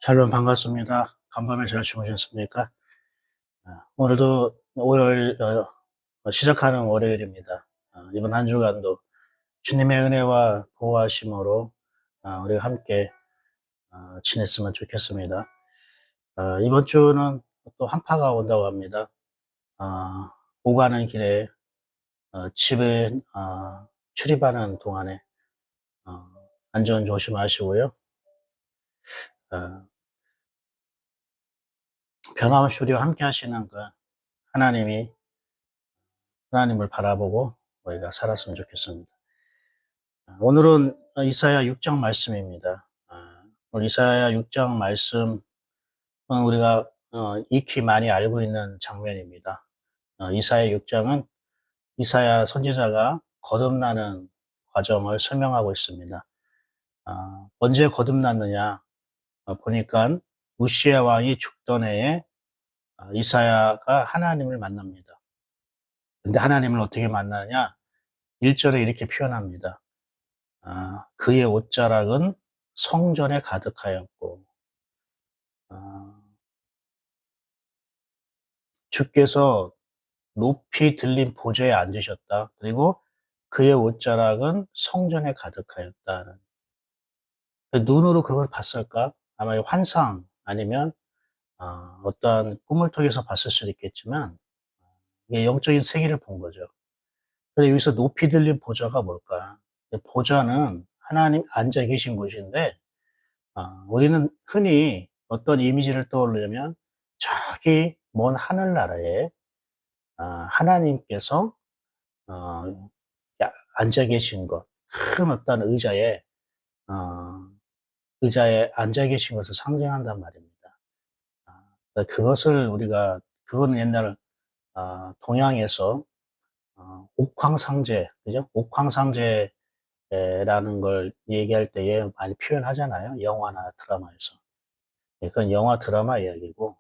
샬롬 반갑습니다. 간밤에 잘 주무셨습니까? 오늘도 5월 시작하는 월요일입니다. 이번 한 주간도 주님의 은혜와 보호하심으로 우리가 함께 지냈으면 좋겠습니다. 이번 주는 또 한파가 온다고 합니다. 어, 오가는 길에 집에 출입하는 동안에 어, 안전 조심하시고요. 어, 변함없이 우리와 함께 하시는 그 하나님이 하나님을 바라보고 우리가 살았으면 좋겠습니다. 오늘은 이사야 6장 말씀입니다. 오늘 이사야 6장 말씀은 우리가 익히 많이 알고 있는 장면입니다. 이사야 6장은 이사야 선지자가 거듭나는 과정을 설명하고 있습니다. 언제 거듭났느냐 보니까 우시야 왕이 죽던 해에 이사야가 하나님을 만납니다. 근데 하나님을 어떻게 만나냐? 1절에 이렇게 표현합니다. 그의 옷자락은 성전에 가득하였고, 아, 주께서 높이 들린 보좌에 앉으셨다. 그리고 그의 옷자락은 성전에 가득하였다. 눈으로 그걸 봤을까? 아마 환상 아니면 어떠한 꿈을 통해서 봤을 수도 있겠지만 이게 영적인 세계를 본 거죠. 근데 여기서 높이 들린 보좌가 뭘까? 보좌는 하나님 앉아 계신 곳인데 우리는 흔히 어떤 이미지를 떠올리면 저기 먼 하늘나라에 하나님께서 어, 앉아 계신 것, 큰 어떤 어, 의자에 앉아 계신 것을 상징한단 말입니다. 그것을 그거는 옛날 동양에서 옥황상제, 그죠? 옥황상제라는 걸 얘기할 때에 많이 표현하잖아요. 영화나 드라마에서. 그건 영화 드라마 이야기고,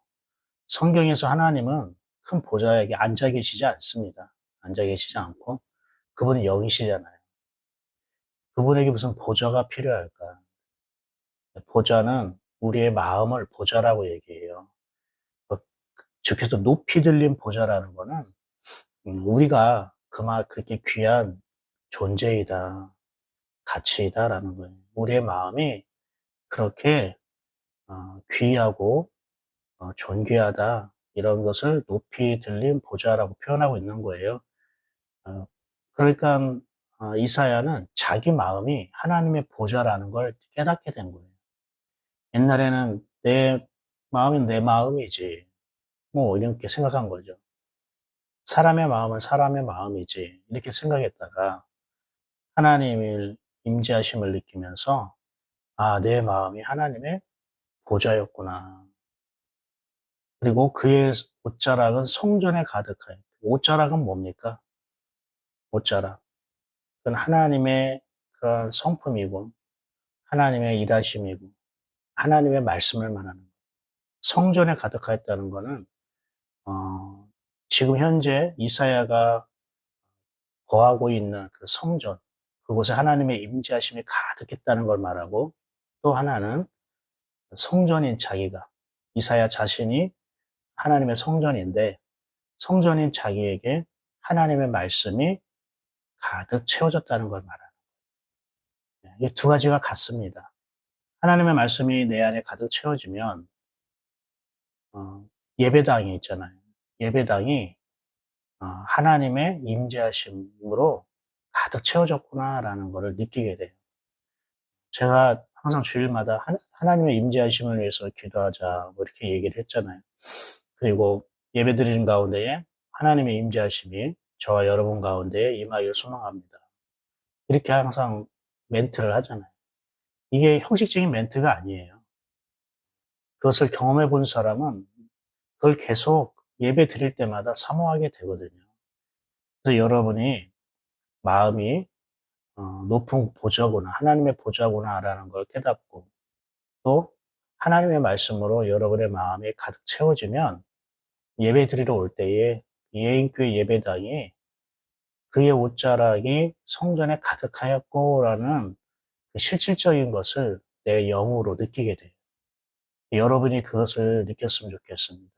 성경에서 하나님은 큰 보좌에 앉아 계시지 않습니다. 앉아 계시지 않고 그분이 영이시잖아요. 그분에게 무슨 보좌가 필요할까? 보좌는 우리의 마음을 보좌라고 얘기해요. 그 주께서 높이 들린 보좌라는 거는 우리가 그렇게 귀한 존재이다, 가치이다라는 거예요. 우리의 마음이 그렇게 귀하고 존귀하다 이런 것을 높이 들린 보좌라고 표현하고 있는 거예요. 어, 그러니까 이사야는 자기 마음이 하나님의 보좌라는 걸 깨닫게 된 거예요. 옛날에는 내 마음이 내 마음이지 뭐 이렇게 생각한 거죠. 사람의 마음은 사람의 마음이지 이렇게 생각했다가 하나님의 임재하심을 느끼면서 내 마음이 하나님의 보좌였구나. 그리고 그의 옷자락은 성전에 가득하여. 옷자락은 뭡니까? 옷자락. 그건 하나님의 그런 성품이고 하나님의 일하심이고 하나님의 말씀을 말하는 거예요. 성전에 가득하였다는 거는 어, 지금 현재 이사야가 거하고 있는 그 성전, 그곳에 하나님의 임재하심이 가득했다는 걸 말하고 또 하나는 성전인 자기가 이사야 자신이 하나님의 성전인데 성전인 자기에게 하나님의 말씀이 가득 채워졌다는 걸 말하는 거예요. 이 두 가지가 같습니다. 하나님의 말씀이 내 안에 가득 채워지면 예배당이 있잖아요. 예배당이 하나님의 임재하심으로 가득 채워졌구나라는 것을 느끼게 돼요. 제가 항상 주일마다 하나님의 임재하심을 위해서 기도하자 뭐 이렇게 얘기를 했잖아요. 그리고 예배드리는 가운데에 하나님의 임재하심이 저와 여러분 가운데에 임하기를 소망합니다. 이렇게 항상 멘트를 하잖아요. 이게 형식적인 멘트가 아니에요. 그것을 경험해 본 사람은 그걸 계속 예배 드릴 때마다 사모하게 되거든요. 그래서 여러분이 마음이 높은 보좌구나, 하나님의 보좌구나라는 걸 깨닫고 또 하나님의 말씀으로 여러분의 마음이 가득 채워지면 예배 드리러 올 때에 예인교회 예배당이 그의 옷자락이 성전에 가득하였고라는 그 실질적인 것을 내 영으로 느끼게 돼요. 여러분이 그것을 느꼈으면 좋겠습니다.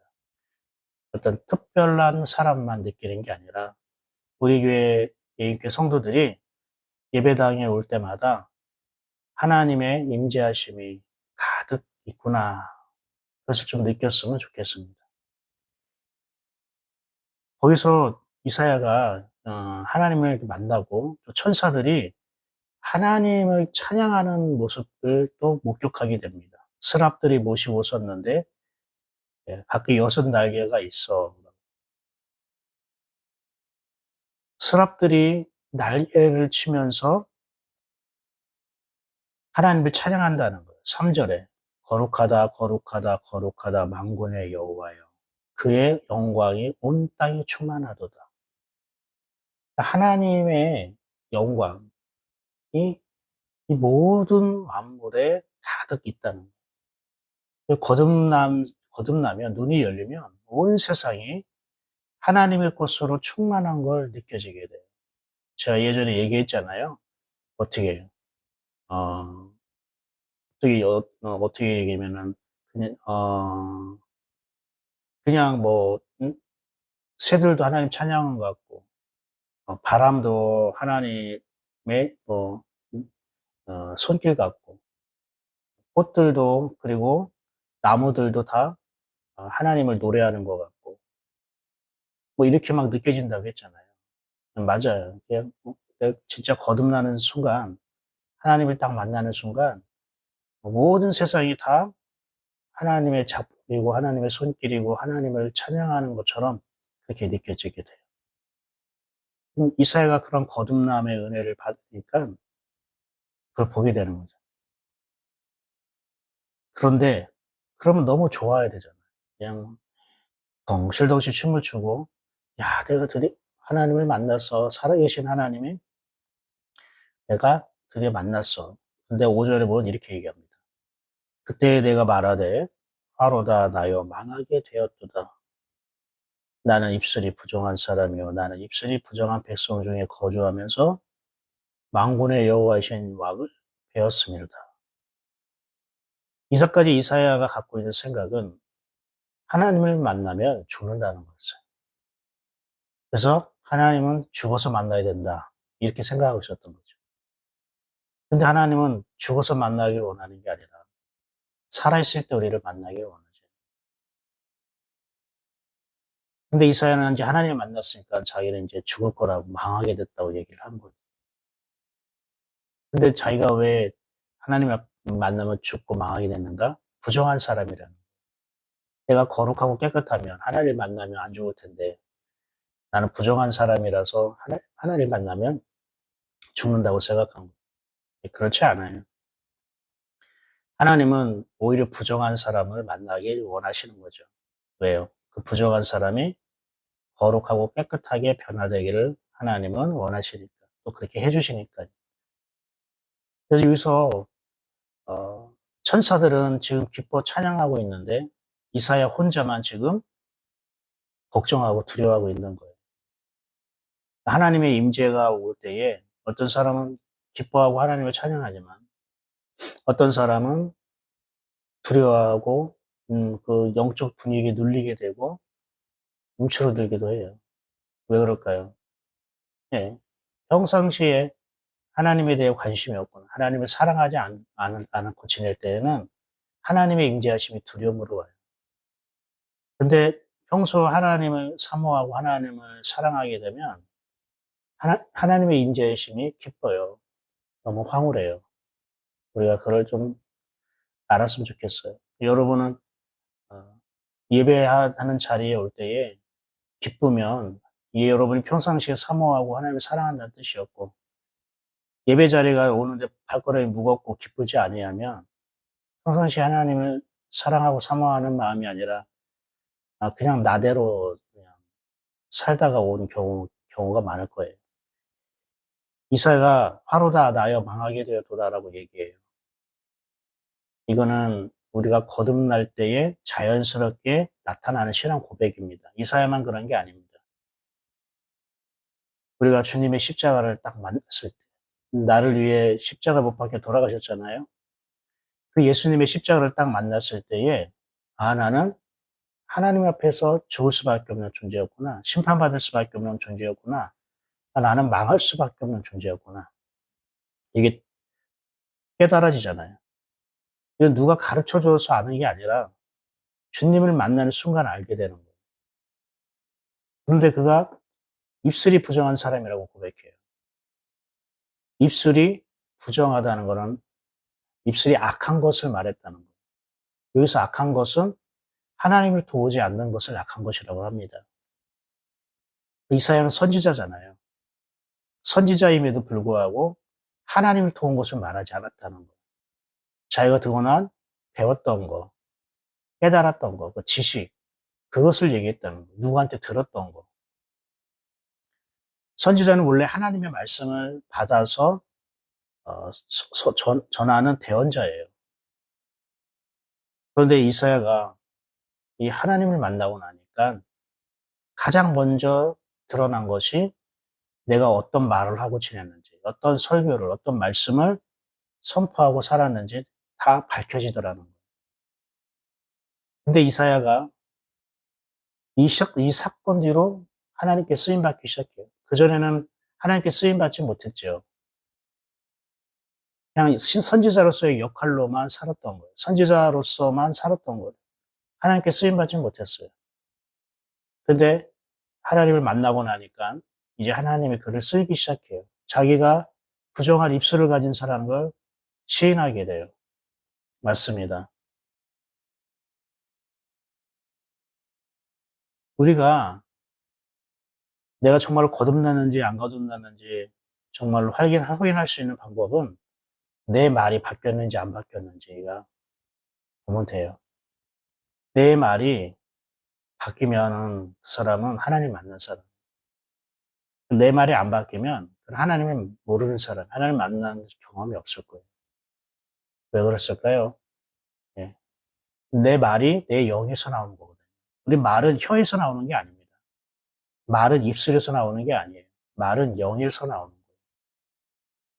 어떤 특별한 사람만 느끼는 게 아니라 우리 교회 예인교회 성도들이 예배당에 올 때마다 하나님의 임재하심이 가득 있구나. 그것을 좀 느꼈으면 좋겠습니다. 거기서 이사야가 하나님을 만나고 또 천사들이 하나님을 찬양하는 모습을 또 목격하게 됩니다. 스랍들이 모시고 섰는데 각기 6 날개가 있어. 스랍들이 날개를 치면서 하나님을 찬양한다는 거예요. 3절에 거룩하다 거룩하다 거룩하다 만군의 여호와여 그의 영광이 온 땅에 충만하도다. 하나님의 영광이 이 모든 만물에 가득 있다는 거예요. 거듭나면 눈이 열리면 온 세상이 하나님의 것으로 충만한 걸 느껴지게 돼요. 제가 예전에 얘기했잖아요. 어떻게 해요? 어, 어떻게 얘기하면은, 그냥 뭐, 새들도 하나님 찬양한 것 같고, 바람도 하나님의, 뭐, 손길 같고, 꽃들도, 그리고 나무들도 다 하나님을 노래하는 것 같고, 뭐, 이렇게 막 느껴진다고 했잖아요. 맞아요. 그냥, 내가 진짜 거듭나는 순간, 하나님을 딱 만나는 순간, 모든 세상이 다 하나님의 작품이고, 하나님의 손길이고, 하나님을 찬양하는 것처럼 그렇게 느껴지게 돼요. 이사야가 그런 거듭남의 은혜를 받으니까 그걸 보게 되는 거죠. 그런데 그러면 너무 좋아야 되잖아요. 그냥 덩실덩실 춤을 추고 야 내가 드디어 하나님을 만났어. 살아계신 하나님이 내가 드디어 만났어. 근데 5절에 보면 이렇게 얘기합니다. 그때 내가 말하되 화로다 나여 망하게 되었도다. 나는 입술이 부정한 사람이요 나는 입술이 부정한 백성 중에 거주하면서 만군의 여호와이신 왕을 배웠습니다. 이사까지 이사야가 갖고 있는 생각은 하나님을 만나면 죽는다는 거였어요. 그래서 하나님은 죽어서 만나야 된다. 이렇게 생각하고 있었던 거죠. 근데 하나님은 죽어서 만나기를 원하는 게 아니라 살아있을 때 우리를 만나기를 원하죠. 근데 이사야는 이제 하나님을 만났으니까 자기는 이제 죽을 거라고 망하게 됐다고 얘기를 한 거죠. 근데 자기가 왜 하나님을 만나면 죽고 망하게 됐는가? 부정한 사람이라는 거예요. 내가 거룩하고 깨끗하면 하나님을 만나면 안 죽을 텐데 나는 부정한 사람이라서 하나님을 만나면 죽는다고 생각한 거예요. 그렇지 않아요. 하나님은 오히려 부정한 사람을 만나길 원하시는 거죠. 왜요? 그 부정한 사람이 거룩하고 깨끗하게 변화되기를 하나님은 원하시니까. 또 그렇게 해주시니까요. 그래서 여기서, 어, 천사들은 지금 기뻐 찬양하고 있는데, 이사야 혼자만 지금 걱정하고 두려워하고 있는 거예요. 하나님의 임재가 올 때에 어떤 사람은 기뻐하고 하나님을 찬양하지만, 어떤 사람은 두려워하고, 그 영적 분위기에 눌리게 되고, 움츠러들기도 해요. 왜 그럴까요? 예. 평상시에 하나님에 대해 관심이 없거나 하나님을 사랑하지 않고 지낼 때에는 하나님의 임재하심이 두려움으로 와요. 근데 평소 하나님을 사모하고 하나님을 사랑하게 되면 하나님의 임재하심이 기뻐요. 너무 황홀해요. 우리가 그걸 좀 알았으면 좋겠어요. 여러분은 예배하는 자리에 올 때에 기쁘면 이 여러분이 평상시에 사모하고 하나님을 사랑한다는 뜻이었고 예배 자리가 오는데 발걸음이 무겁고 기쁘지 아니하면 평상시 하나님을 사랑하고 사모하는 마음이 아니라 그냥 나대로 그냥 살다가 온 경우가 많을 거예요. 이사야가 화로다 나여 망하게 되었도다라고 얘기해요. 이거는 우리가 거듭날 때에 자연스럽게 나타나는 신앙 고백입니다. 이사야만 그런 게 아닙니다. 우리가 주님의 십자가를 딱 만났을 때 나를 위해 십자가 못 박혀 돌아가셨잖아요. 그 예수님의 십자가를 딱 만났을 때에 '아 나는 하나님 앞에서 죽을 수밖에 없는 존재였구나. 심판받을 수밖에 없는 존재였구나. 아 나는 망할 수밖에 없는 존재였구나.' 이게 깨달아지잖아요. 이건 누가 가르쳐 줘서 아는 게 아니라 주님을 만나는 순간 알게 되는 거예요. 그런데 그가 입술이 부정한 사람이라고 고백해요. 입술이 부정하다는 거는 입술이 악한 것을 말했다는 거예요. 여기서 악한 것은 하나님을 도우지 않는 것을 악한 것이라고 합니다. 이사야는 선지자잖아요. 선지자임에도 불구하고 하나님을 도운 것을 말하지 않았다는 거예요. 자기가 그동안 배웠던 거, 깨달았던 거, 그 지식, 그것을 얘기했다는 거예요. 누구한테 들었던 거. 선지자는 원래 하나님의 말씀을 받아서 전하는 대언자예요. 그런데 이사야가 이 하나님을 만나고 나니까 가장 먼저 드러난 것이 내가 어떤 말을 하고 지냈는지, 어떤 설교를, 어떤 말씀을 선포하고 살았는지 다 밝혀지더라는 거예요. 근데 이사야가 이 사건 뒤로 하나님께 쓰임받기 시작해요. 그전에는 하나님께 쓰임받지 못했죠. 그냥 선지자로서의 역할로만 살았던 거예요. 선지자로서만 살았던 거예요. 하나님께 쓰임받지 못했어요. 근데 하나님을 만나고 나니까 이제 하나님이 그를 쓰기 시작해요. 자기가 부정한 입술을 가진 사람인 걸 시인하게 돼요. 맞습니다. 우리가 내가 정말로 거듭났는지 안 거듭났는지 정말로 확인할 수 있는 방법은 내 말이 바뀌었는지 안 바뀌었는지가 보면 돼요. 내 말이 바뀌면은 그 사람은 하나님 만난 사람. 내 말이 안 바뀌면 하나님을 모르는 사람, 하나님 만난 경험이 없을 거예요. 왜 그랬을까요? 예. 내 말이 내 영에서 나오는 거거든요. 우리 말은 혀에서 나오는 게 아닙니다. 말은 입술에서 나오는 게 아니에요. 말은 영에서 나오는 거예요.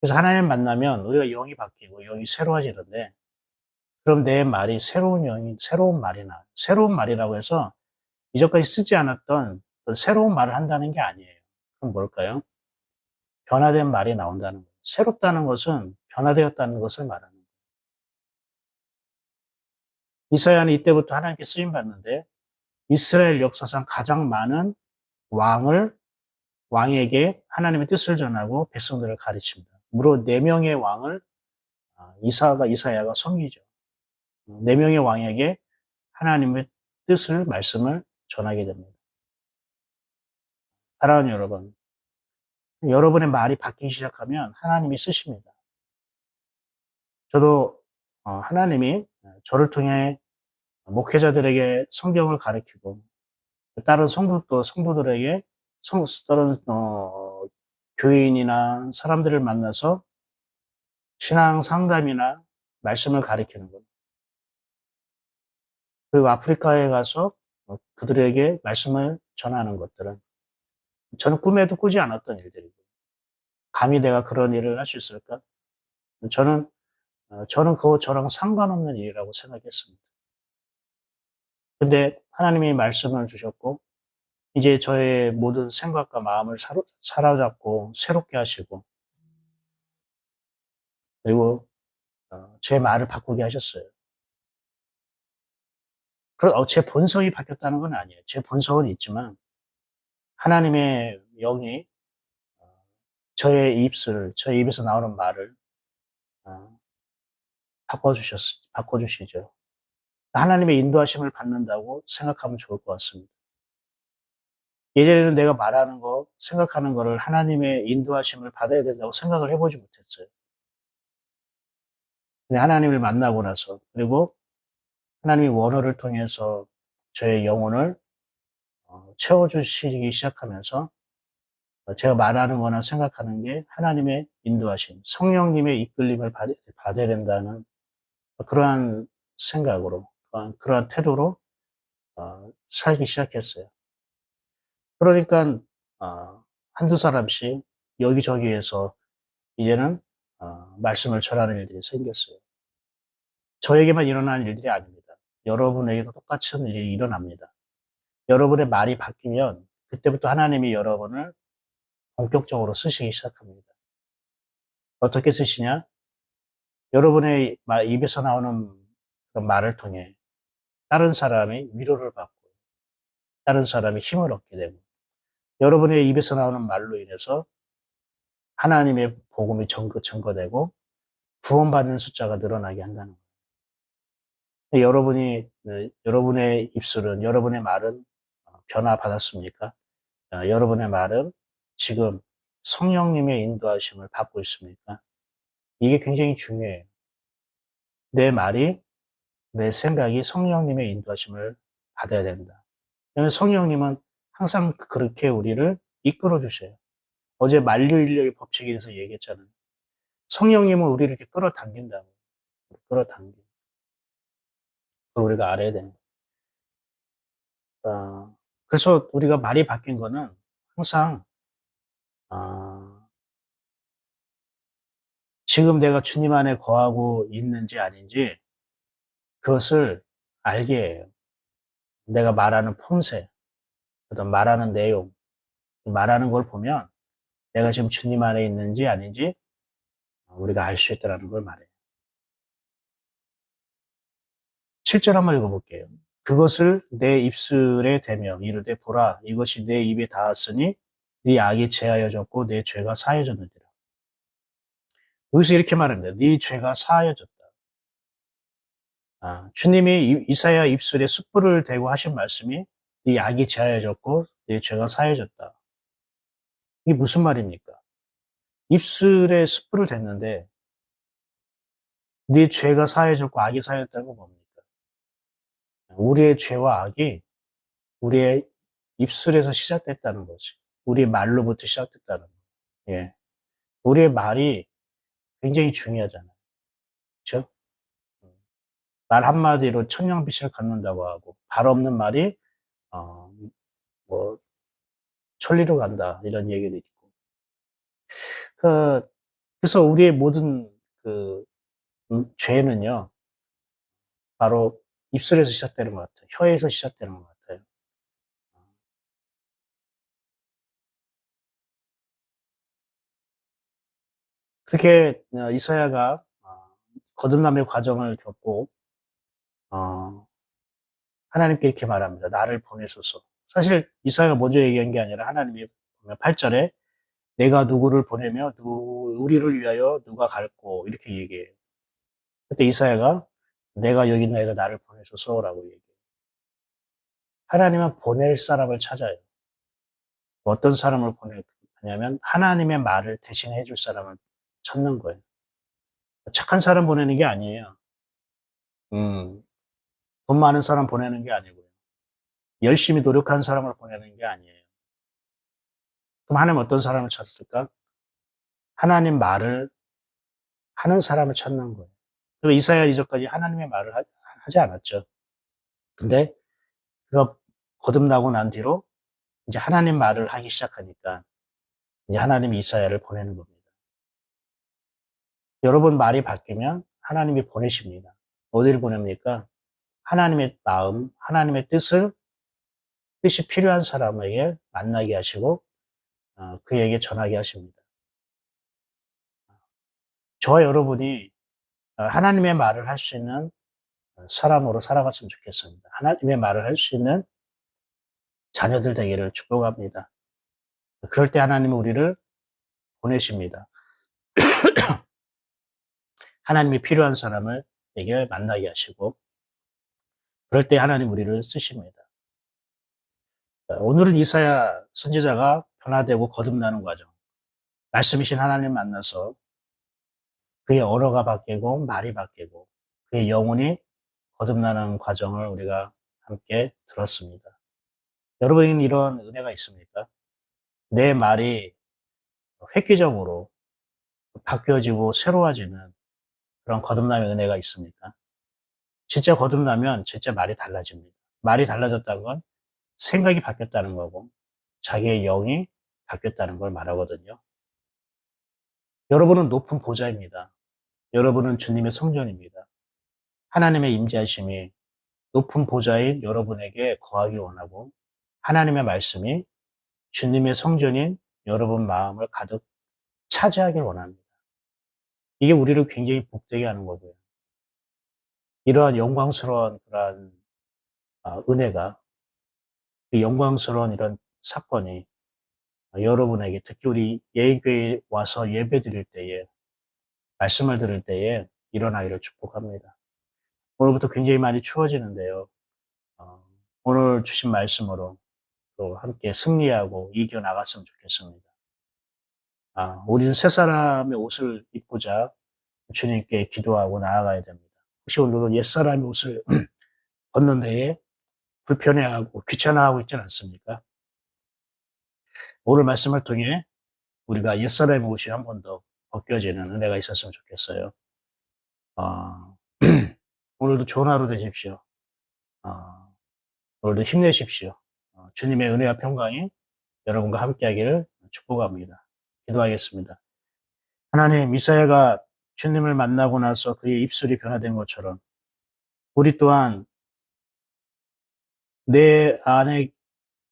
그래서 하나님 만나면 우리가 영이 바뀌고 영이 새로워지는데 그럼 내 말이 새로운 말이나 새로운 말이라고 해서 이전까지 쓰지 않았던 새로운 말을 한다는 게 아니에요. 그럼 뭘까요? 변화된 말이 나온다는 거예요. 새롭다는 것은 변화되었다는 것을 말하는 거예요. 이사야는 이때부터 하나님께 쓰임 받는데 이스라엘 역사상 가장 많은 왕에게 하나님의 뜻을 전하고 백성들을 가르칩니다. 무려 4명의 왕을 이사야가 섬기죠. 4명의 왕에게 하나님의 뜻을 말씀을 전하게 됩니다. 사랑하는 여러분, 여러분의 말이 바뀌기 시작하면 하나님이 쓰십니다. 저도 하나님이 저를 통해 목회자들에게 성경을 가르치고 다른 성도들에게 다른 교인이나 사람들을 만나서 신앙 상담이나 말씀을 가르치는 것. 그리고 아프리카에 가서 그들에게 말씀을 전하는 것들은 저는 꿈에도 꾸지 않았던 일들이고 감히 내가 그런 일을 할 수 있을까? 저는 그거 저랑 상관없는 일이라고 생각했습니다. 근데 하나님이 말씀을 주셨고 이제 저의 모든 생각과 마음을 사로잡고 새롭게 하시고 그리고 제 말을 바꾸게 하셨어요. 제 본성이 바뀌었다는 건 아니에요. 제 본성은 있지만 하나님의 영이 저의 입에서 나오는 말을 어, 바꿔주시죠. 하나님의 인도하심을 받는다고 생각하면 좋을 것 같습니다. 예전에는 내가 말하는 거, 생각하는 거를 하나님의 인도하심을 받아야 된다고 생각을 해보지 못했어요. 근데 하나님을 만나고 나서, 그리고 하나님의 원어를 통해서 저의 영혼을 채워주시기 시작하면서 제가 말하는 거나 생각하는 게 하나님의 인도하심, 성령님의 이끌림을 받아야 된다는 그러한 생각으로, 그러한 태도로 살기 시작했어요. 그러니까 한두 사람씩 여기저기에서 이제는 말씀을 전하는 일들이 생겼어요. 저에게만 일어나는 일들이 아닙니다. 여러분에게도 똑같은 일이 일어납니다. 여러분의 말이 바뀌면 그때부터 하나님이 여러분을 본격적으로 쓰시기 시작합니다. 어떻게 쓰시냐? 여러분의 입에서 나오는 그런 말을 통해 다른 사람이 위로를 받고 다른 사람이 힘을 얻게 되고 여러분의 입에서 나오는 말로 인해서 하나님의 복음이 증거되고 구원받는 숫자가 늘어나게 한다는 거예요. 여러분의 입술은, 여러분의 말은 변화받았습니까? 여러분의 말은 지금 성령님의 인도하심을 받고 있습니까? 이게 굉장히 중요해요. 내 말이, 내 생각이 성령님의 인도하심을 받아야 된다. 왜냐하면 성령님은 항상 그렇게 우리를 이끌어 주셔요. 어제 만류인력의 법칙에 대해서 얘기했잖아요. 성령님은 우리를 이렇게 끌어당긴다고. 끌어당겨. 그걸 우리가 알아야 되는 거예요. 그래서 우리가 말이 바뀐 거는 항상, 어, 지금 내가 주님 안에 거하고 있는지 아닌지 그것을 알게 해요. 내가 말하는 폼새, 어떤 말하는 내용, 말하는 걸 보면 내가 지금 주님 안에 있는지 아닌지 우리가 알 수 있다는 걸 말해요. 7절 한번 읽어볼게요. 그것을 내 입술에 대며 이르되 보라 이것이 내 입에 닿았으니 네 악이 제하여졌고 내 죄가 사해졌느니라. 여기서 이렇게 말합니다. 네 죄가 사하여졌다. 주님이 이사야 입술에 숯불을 대고 하신 말씀이 네 악이 제하여졌고 네 죄가 사해졌다. 이게 무슨 말입니까? 입술에 숯불을 댔는데 네 죄가 사해졌고 악이 사해졌다는 건 뭡니까? 우리의 죄와 악이 우리의 입술에서 시작됐다는 거지. 우리의 말로부터 시작됐다는 거. 예. 우리의 말이 굉장히 중요하잖아요. 그렇죠? 말 한마디로 천냥빛을 갖는다고 하고 발 없는 말이 어, 뭐 천리로 간다 이런 얘기도 있고. 그, 그래서 우리의 모든 그 죄는요 바로 입술에서 시작되는 것 같아요. 혀에서 시작되는 것 같아요. 그렇게 이사야가 거듭남의 과정을 겪고 하나님께 이렇게 말합니다. 나를 보내소서. 사실 이사야가 먼저 얘기한 게 아니라 하나님이 8절에 내가 누구를 보내며 우리를 위하여 누가 갈고 이렇게 얘기해요. 그때 이사야가 내가 여기 있나이다 나를 보내소서라고 얘기해요. 하나님은 보낼 사람을 찾아요. 어떤 사람을 보내냐면 하나님의 말을 대신해 줄 사람을 찾는 거예요. 착한 사람 보내는 게 아니에요. 음, 돈 많은 사람 보내는 게 아니고요. 열심히 노력한 사람을 보내는 게 아니에요. 그럼 하나님 어떤 사람을 찾을까? 하나님 말을 하는 사람을 찾는 거예요. 그리고 이사야 이전까지 하나님의 말을 하지 않았죠. 근데 그가 거듭나고 난 뒤로 이제 하나님 말을 하기 시작하니까 이제 하나님이 이사야를 보내는 겁니다. 여러분 말이 바뀌면 하나님이 보내십니다. 어디를 보냅니까? 하나님의 마음, 하나님의 뜻이 필요한 사람에게 만나게 하시고 그에게 전하게 하십니다. 저와 여러분이 하나님의 말을 할 수 있는 사람으로 살아갔으면 좋겠습니다. 하나님의 말을 할 수 있는 자녀들 되기를 축복합니다. 그럴 때 하나님은 우리를 보내십니다. 하나님이 필요한 사람을 에게 만나게 하시고 그럴 때 하나님 우리를 쓰십니다. 오늘은 이사야 선지자가 변화되고 거듭나는 과정, 말씀이신 하나님 만나서 그의 언어가 바뀌고 말이 바뀌고 그의 영혼이 거듭나는 과정을 우리가 함께 들었습니다. 여러분에게는 이런 은혜가 있습니까? 내 말이 획기적으로 바뀌어지고 새로워지는 그런 거듭남의 은혜가 있습니까? 진짜 거듭나면 진짜 말이 달라집니다. 말이 달라졌다는 건 생각이 바뀌었다는 거고 자기의 영이 바뀌었다는 걸 말하거든요. 여러분은 높은 보좌입니다. 여러분은 주님의 성전입니다. 하나님의 임재하심이 높은 보좌인 여러분에게 거하길 원하고 하나님의 말씀이 주님의 성전인 여러분 마음을 가득 차지하길 원합니다. 이게 우리를 굉장히 복되게 하는 거고요. 이러한 영광스러운 그러한 은혜가, 그 영광스러운 이런 사건이 여러분에게, 특히 우리 예인교회에 와서 예배 드릴 때에, 말씀을 들을 때에 일어나기를 축복합니다. 오늘부터 굉장히 많이 추워지는데요. 오늘 주신 말씀으로 또 함께 승리하고 이겨나갔으면 좋겠습니다. 우리는 새 사람의 옷을 입고자 주님께 기도하고 나아가야 됩니다. 혹시 오늘은 옛사람의 옷을 벗는 데에 불편해하고 귀찮아하고 있지는 않습니까? 오늘 말씀을 통해 우리가 옛사람의 옷이 한 번 더 벗겨지는 은혜가 있었으면 좋겠어요. 어, 오늘도 좋은 하루 되십시오. 어, 오늘도 힘내십시오. 주님의 은혜와 평강이 여러분과 함께하기를 축복합니다. 기도하겠습니다. 하나님, 이사야가 주님을 만나고 나서 그의 입술이 변화된 것처럼 우리 또한 내 안에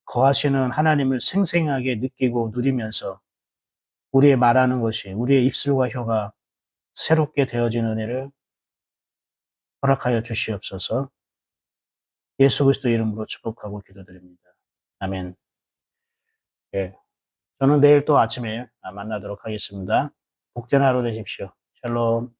거하시는 하나님을 생생하게 느끼고 누리면서 우리의 말하는 것이, 우리의 입술과 혀가 새롭게 되어지는 은혜를 허락하여 주시옵소서. 예수 그리스도 이름으로 축복하고 기도드립니다. 아멘. 예. 저는 내일 또 아침에 만나도록 하겠습니다. 복된 하루 되십시오. 샬롬.